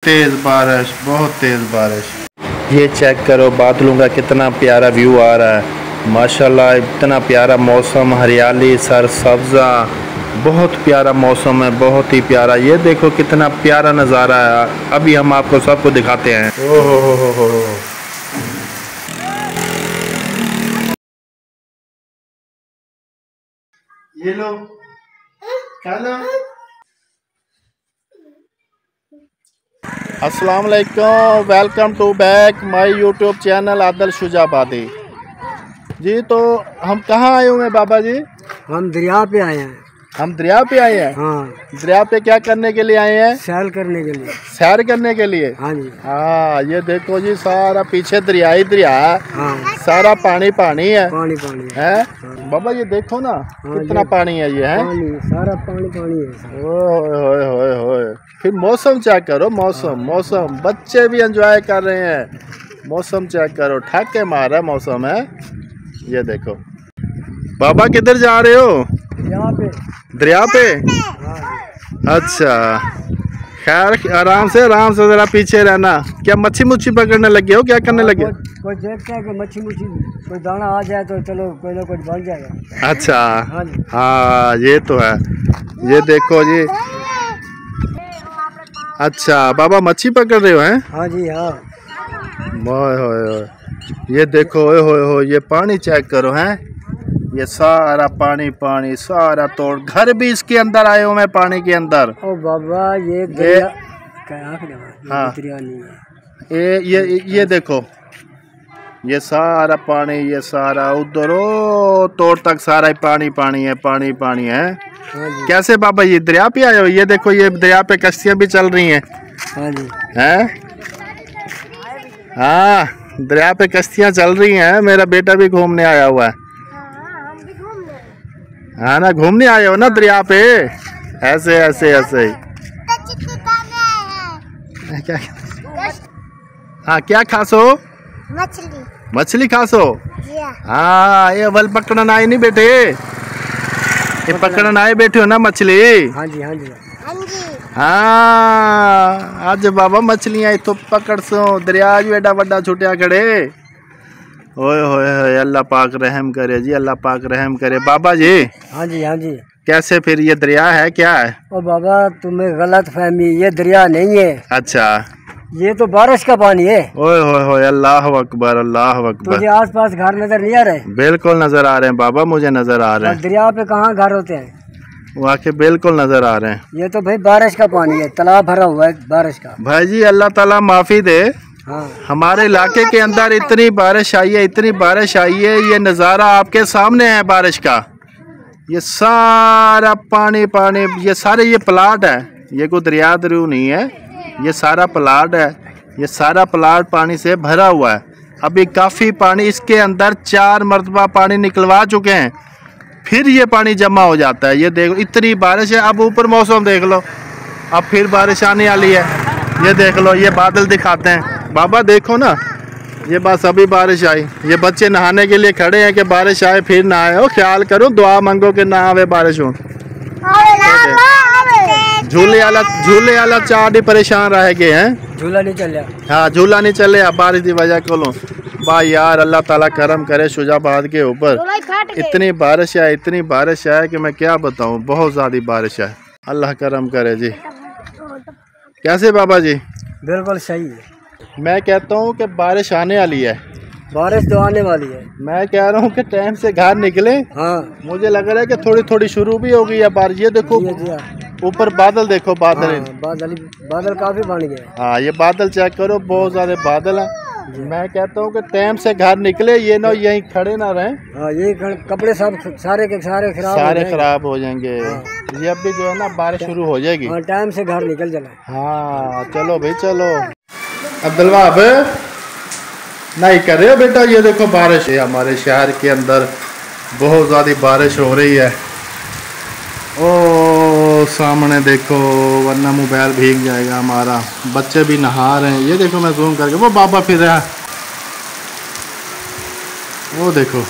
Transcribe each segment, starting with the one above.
तेज बारिश, बहुत तेज बारिश। ये चेक करो बादलों का कितना प्यारा व्यू आ रहा है। माशाल्लाह इतना प्यारा मौसम, हरियाली सरसब्जा, बहुत प्यारा मौसम है, बहुत ही प्यारा। ये देखो कितना प्यारा नज़ारा है। अभी हम आपको सबको दिखाते हैं। ओहो हो। ये लो, खा लो। अस्सलाम वालेकुम, welcome to back my YouTube channel Adil Shujabadi ji. तो हम कहाँ आए हुए हैं बाबा जी? हम दरिया पे आए हैं। हम दरिया पे आए हैं? हाँ। दरिया पे क्या करने के लिए आए हैं? सैर करने के लिए। सैर करने के लिए? हाँ जी। हाँ, ये देखो जी सारा पीछे दरिया ही दरिया है। हाँ। सारा पानी पानी है। पानी पानी है। हाँ। बाबा ये देखो ना, हाँ, कितना पानी है ये है। पानी, सारा पानी पानी है। ओए फिर मौसम चेक करो, मौसम बच्चे भी एंजॉय कर रहे हैं। मौसम चेक करो, ठाके मार रहा मौसम है। ये देखो बाबा किधर जा रहे हो? दरिया पे। हाँ। अच्छा, खैर आराम से जरा पीछे रहना। क्या मच्छी मुच्छी पकड़ने लगे हो, क्या करने लगे? कोई देखते हैं कि मच्छी कोई दाना आ जाए तो चलो कोई ना कोई बन जाएगा। अच्छा। हाँ जी। हाँ ये तो है। ये देखो जी। अच्छा बाबा मच्छी पकड़ रहे हो हैं? हाँ जी। हाँ। ओए ये देखो, ओए ये पानी चेक करो हैं। ये सारा पानी पानी सारा तोड़, घर भी इसके अंदर आए हुए हैं पानी के अंदर। ओ बाबा ये दरिया हाँ दरिया नहीं है। ये देखो, ये सारा पानी, ये सारा उधर तोड़ तक सारा ही पानी पानी है, पानी पानी है। हाँ जी। कैसे बाबा ये दरिया पे आए हो? ये देखो ये दरिया पे कश्तियाँ भी चल रही हैं। हाँ जी। हैं? हाँ दरिया पे कश्तियाँ चल रही हैं। मेरा बेटा भी घूमने आया हुआ है। हाँ ना, घूमने आए हो ना दरिया पे? ऐसे ही। क्या? हाँ क्या खासो? मछली खासो? हाँ ये वल पकड़न आए नहीं बेटे, ये पकड़न आए बैठे हो ना मछली? हाँ जी। हाँ जी। हाँ आज बाबा मछलियां इतो पकड़ सो, दरिया जो एडा वड्डा छुटिया खड़े। ओए अल्लाह पाक रहम करे जी, अल्लाह पाक रहम करे। बाबा जी। हाँ जी। हाँ जी। कैसे फिर ये दरिया है क्या है? ओ बाबा तुम्हें गलत फहमी, ये दरिया नहीं है। अच्छा, ये तो बारिश का पानी है। ओए अल्लाह अकबर, अल्लाह अकबर। तुझे आसपास घर नजर नहीं आ रहे? बिल्कुल नजर आ रहे हैं बाबा, मुझे नजर आ रहे हैं। दरिया पे कहाँ घर होते हैं? वहाँ के बिल्कुल नजर आ रहे हैं। ये तो भाई बारिश का पानी है, तालाब भरा हुआ है बारिश का। भाई जी अल्लाह ताला माफी दे। हाँ। हमारे इलाके के अंदर इतनी बारिश आई है, इतनी बारिश आई है, ये नज़ारा आपके सामने है बारिश का। ये सारा पानी पानी, ये सारे ये प्लाट है, ये कोई दरिया दरिया नहीं है, ये सारा प्लाट है। ये सारा प्लाट पानी से भरा हुआ है। अभी काफ़ी पानी इसके अंदर 4 मरतबा पानी निकलवा चुके हैं, फिर ये पानी जमा हो जाता है। ये देखो इतनी बारिश है। अब ऊपर मौसम देख लो, अब फिर बारिश आने वाली है। ये देख लो, ये बादल दिखाते हैं बाबा, देखो ना, ये बस अभी बारिश आई। ये बच्चे नहाने के लिए खड़े हैं कि बारिश आए फिर ना आए। हो ख्याल करो, दुआ मांगो कि ना आवे बारिश हो। झूले वाला चार ही परेशान रह गए हैं। झूला नहीं चल रहा। हाँ झूला नहीं चले बारिश की वजह को। भाई यार अल्लाह ताला करम करे शुजाबाद के ऊपर। इतनी बारिश है, इतनी बारिश है कि मैं क्या बताऊँ, बहुत ज़्यादा बारिश है। अल्लाह करम करे जी। कैसे बाबा जी? बिल्कुल सही है। मैं कहता हूँ कि बारिश आने वाली है। बारिश तो आने वाली है। मैं कह रहा हूँ कि टाइम से घर निकले। हाँ। मुझे लग रहा है कि थोड़ी थोड़ी शुरू भी हो गई है बारिश। ये देखो ऊपर बादल देखो, बादल। हाँ, बादल काफी बन गए। हाँ ये बादल चेक करो, बहुत ज्यादा बादल है। मैं कहता हूँ कि टाइम से घर निकले, ये ना यहीं खड़े ना रहें। हाँ, ये कपड़े सब सारे खराब हो जाएंगे। हाँ। ये अभी जो है ना बारिश शुरू हो जाएगी। हाँ, टाइम से घर निकल जाना। हाँ चलो भाई चलो। अब्दुल्ला अब नहीं कर रहे हो बेटा? ये देखो बारिश है हमारे शहर के अंदर, बहुत ज़्यादा बारिश हो रही है। ओ सामने देखो, वरना मोबाइल भीग जाएगा हमारा। बच्चे भी नहा रहे हैं। ये देखो मैं जूम करके, वो बाबा फिर रहा है, वो देखो।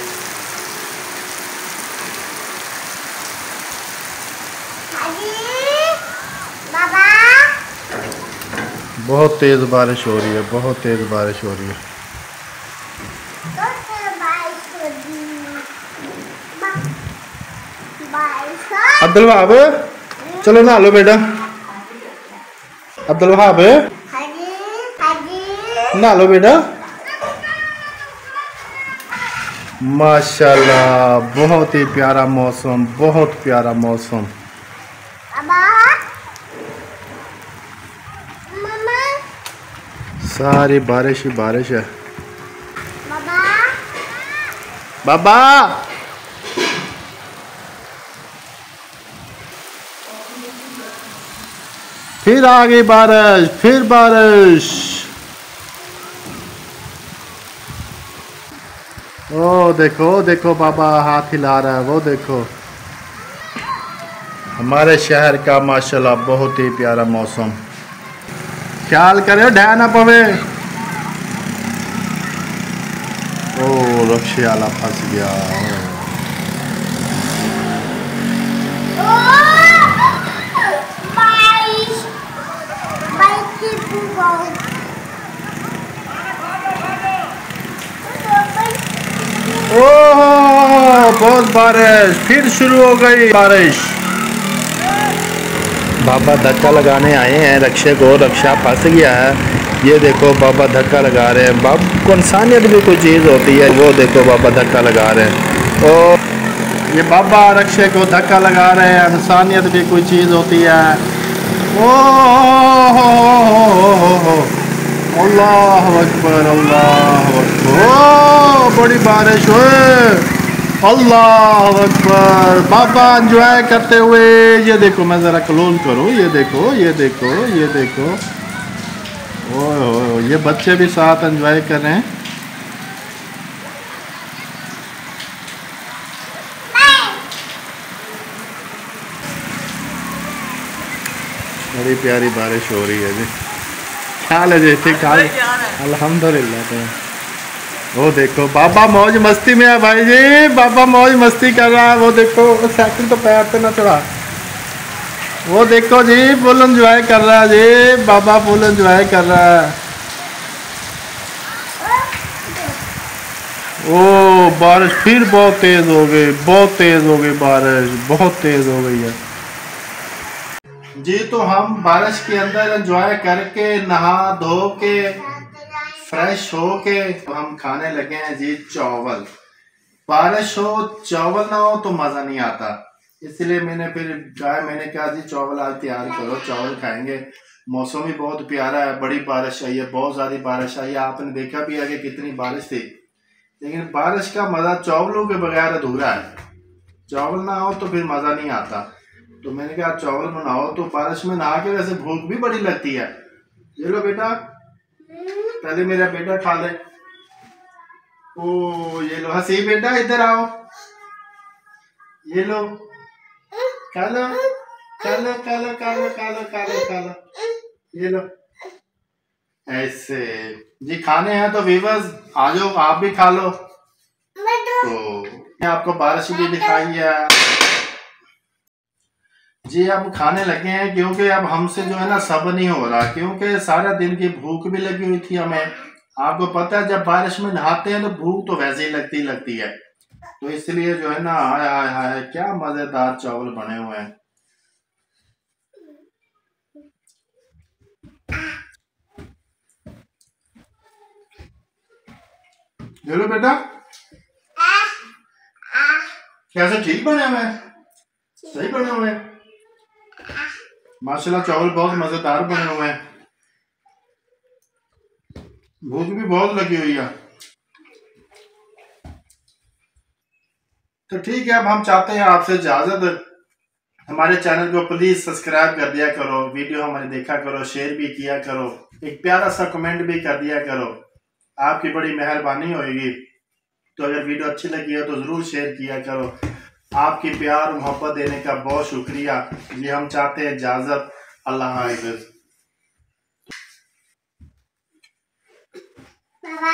बहुत तेज़ बारिश हो रही है, बहुत तेज़ बारिश हो रही है। अब्दुल वहाब चलो नहा लो बेटा। अब्दुल वहाब नहा लो बेटा। माशाल्लाह बहुत ही प्यारा मौसम, बहुत प्यारा मौसम। सारी बारिश ही बारिश है। बाबा फिर आ गई बारिश, फिर बारिश। ओ देखो देखो बाबा हाथ हिला रहा है, वो देखो। हमारे शहर का माशाल्लाह बहुत ही प्यारा मौसम। ख्याल करे ढह ना पवे। ओ रक्षे वाला फंस गया। ओह बहुत बारिश, फिर शुरू हो गई बारिश। बाबा धक्का लगाने आए हैं रक्षे को, रक्षा फंस गया है। ये देखो बाबा धक्का लगा रहे हैं। बाबा को इंसानियत भी कोई चीज़ होती है। वो देखो बाबा धक्का लगा रहे हैं। और ये बाबा रक्षे को धक्का लगा रहे हैं, इंसानियत भी कोई चीज़ होती है। ओह अल्लाह अकबर, अल्लाह अकबर। ओ बड़ी बारिश हुई, अल्लाह अकबर। बाबा एंजॉय करते हुए। ये देखो मैं ज़रा क्लोज करूँ, ये देखो ये देखो ये देखो। ओह ये बच्चे भी साथ एंजॉय कर रहे हैं। बड़ी प्यारी बारिश हो रही है जी। ख्याल है जी, ठीक ठाक अल्हम्दुलिल्लाह। तो वो देखो बाबा मौज मस्ती में है भाई जी, बाबा मौज मस्ती कर रहा है। वो देखो साइकिल तो पैर पे ना चढ़ा। वो देखो जी फुल एंजॉय कर रहा है जी, बाबा फुल एंजॉय कर रहा है। ओ बारिश फिर बहुत तेज हो गई, बहुत तेज हो गई बारिश, बहुत तेज हो गई है जी। तो हम बारिश के अंदर एंजॉय करके नहा धो के फ्रेश हो के हम खाने लगे हैं जी चावल। बारिश हो चावल ना हो तो मज़ा नहीं आता, इसलिए मैंने कहा जी चावल आज तैयार करो, चावल खाएंगे। मौसम भी बहुत प्यारा है, बड़ी बारिश आई है, बहुत ज़्यादा बारिश आई है। आपने देखा भी है कि कितनी बारिश थी, लेकिन बारिश का मज़ा चावलों के बगैर अधूरा है। चावल ना हो तो फिर मज़ा नहीं आता। तो मैंने कहा चावल बनाओ। तो बारिश में नहा के वैसे भूख भी बड़ी लगती है। ये लो बेटा, पहले मेरा बेटा खा ले। ओ ये लो हसी बेटा, इधर आओ, ये लो खा लो खा लो खा लो खा लो खा लो खा लो खा लो, ये लो। ऐसे जी खाने हैं तो वीवर्स आ जाओ, आप भी खा लो। तो आपको बारिश भी दिखाई है जी। अब खाने लगे हैं क्योंकि अब हमसे जो है ना सब नहीं हो रहा, क्योंकि सारा दिन की भूख भी लगी हुई थी हमें। आपको पता है जब बारिश में नहाते हैं तो भूख तो वैसे ही लगती है। तो इसलिए जो है ना हाय हाय हाय क्या मजेदार चावल बने हुए हैं। लो बेटा, कैसे ठीक बने हुए हैं, सही बने हुए हैं माशाल्लाह। चावल बहुत मजेदार बने हुए हैं, भूख भी बहुत लगी हुई है। तो ठीक है, अब हम चाहते हैं आपसे इजाजत। हमारे चैनल को प्लीज सब्सक्राइब कर दिया करो, वीडियो हमारी देखा करो, शेयर भी किया करो, एक प्यारा सा कमेंट भी कर दिया करो, आपकी बड़ी मेहरबानी होगी। तो अगर वीडियो अच्छी लगी हो तो जरूर शेयर किया करो। आपकी प्यार मोहब्बत देने का बहुत शुक्रिया। ये हम चाहते हैं इजाजत। अल्लाह हाफिज। मम्मा,